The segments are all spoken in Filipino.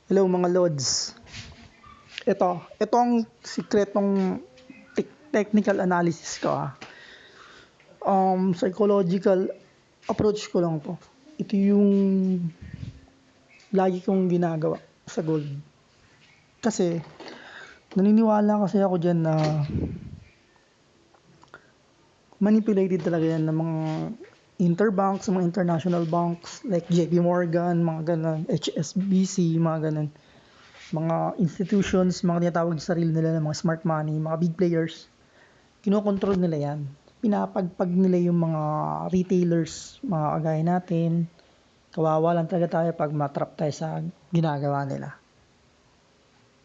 Hello mga Lods. Ito ang sikretong technical analysis ko. Psychological approach ko lang to. Ito yung lagi kong ginagawa sa gold. Kasi naniniwala kasi ako dyan na manipulated talaga yan ng mga interbanks, mga international banks like JP Morgan, mga ganun, HSBC, mga ganun. Mga institutions, mga tinatawag sa sarili nila ng mga smart money, mga big players, kinokontrol nila yan. Pinapagpag nila yung mga retailers, mga kagaya natin. Kawawa lang talaga tayo pag matrap tayo sa ginagawa nila.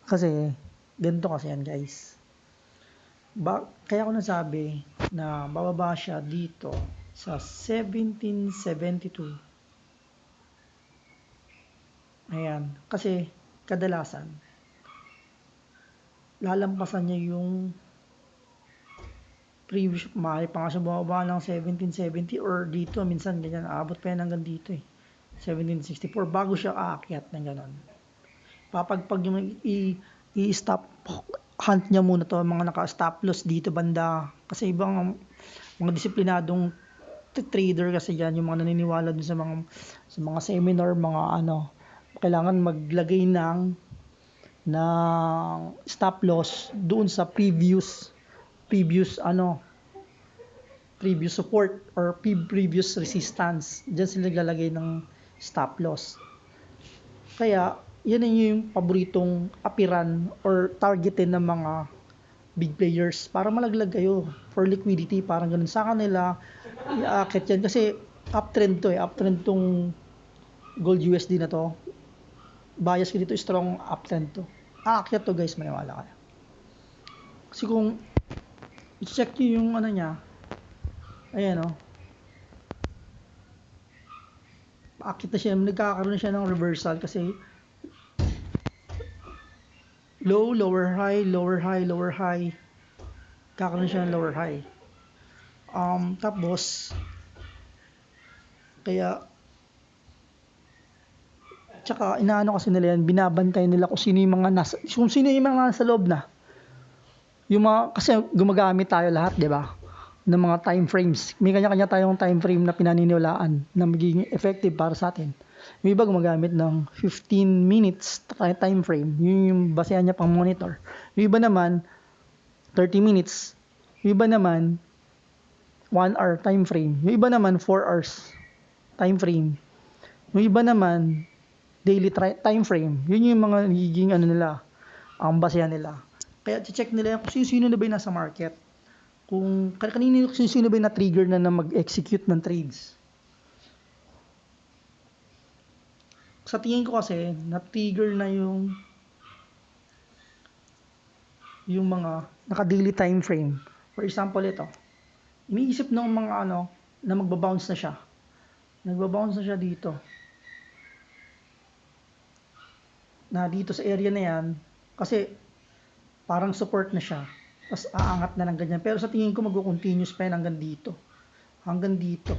Kasi, ganito kasi yan guys. Kaya ako nasabi na bababa siya dito sa 1772. Ayan. Kasi, kadalasan, lalampasan niya yung previous, maaari pa nga siya bumaba ng 1770 or dito, minsan ganyan, aabot pa yan hanggang dito 1764, bago siya aakyat ng ganon. Papagpag yung i-stop hunt niya muna to, mga naka-stop loss dito banda, kasi ibang mga disiplinadong trader kasi yan, yung mga naniniwala dun sa mga seminar, mga kailangan maglagay ng stop loss doon sa previous support or previous resistance. Diyan sila naglalagay ng stop loss. Kaya yan yung paboritong apiran or targetin ng mga big players para malaglag kayo for liquidity, parang ganun sa kanila. Iaakit yan kasi uptrend tong gold USD na to. Bias ko dito, strong uptrend to. Aakyat to guys, maniwala kayo. Kasi kung i-check nyo yung niya, ayan aakyat na siya, nagkakaroon na siya ng reversal kasi low, lower high, lower high, lower high, kakaroon siya ng lower high. Tapos kaya tsaka inaano kasi nila yan, binabantay nila kung sino yung mga nasa loob na. Yung mga, kasi gumagamit tayo lahat, di ba? Ng mga time frames. May kanya-kanya tayong time frame na pinaniniwalaan na magiging effective para sa atin. Yung iba gumagamit ng 15 minutes time frame. Yun yung basehan niya pang monitor. Yung iba naman, 30 minutes. Yung iba naman, 1 hour time frame. Yung iba naman, 4 hours time frame. Yung iba naman, daily time frame. Yun yung mga nagiging nila, ang basehan nila. Kaya check nila kung sino na ba yung nasa market. Kung kanino sino ba yung na-trigger na mag-execute ng trades. Sa tingin ko kasi, na-trigger na yung mga naka-daily time frame. For example, ito. Iniisip ng mga na magbabounce na siya. Nagbabounce na siya dito. Na dito sa area na yan, kasi parang support na siya. Tapos aangat na ng ganyan. Pero sa tingin ko mag-continuous pa yan hanggang dito. Hanggang dito.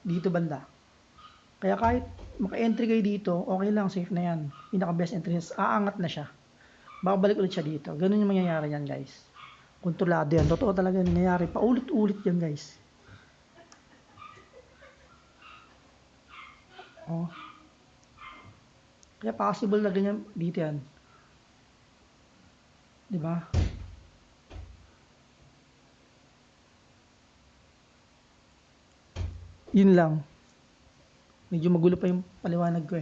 Dito banda. Kaya kahit maka-entry kayo dito, okay lang, safe na yan. Pinaka-best entry, aangat na siya. Babalik ulit siya dito. Ganun yung mangyayari yan guys. Kontrolado yan. Totoo talaga yung nangyayari. Paulit-ulit yan guys. Kaya possible na ganyan dito yan. Diba? Yun lang. Medyo magulo pa yung paliwanag ko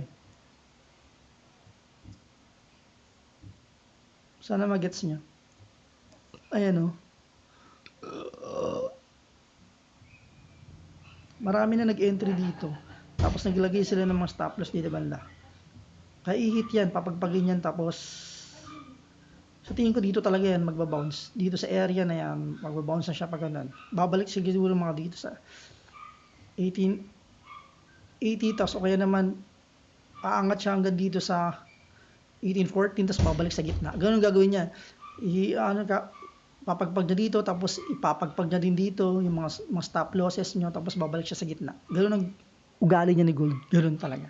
Sana magets nyo. Ayan marami na nag-entry dito. Tapos naglagay sila ng mga stop loss dito banda. Kaya i-hit yan, papagpagin yan, tapos sa tingin ko dito talaga yan magbabounce. Dito sa area na yan, magbabounce na siya pag ganun. Babalik siguro mga dito sa 1880, tapos o kaya naman aangat siya hanggang dito sa 1814, tapos babalik sa gitna. Ganun gagawin niya. Papagpag na dito, tapos ipapagpag na din dito yung mga stop losses nyo, tapos babalik siya sa gitna. Ganun ang ugali niya ni gold. Ganun talaga.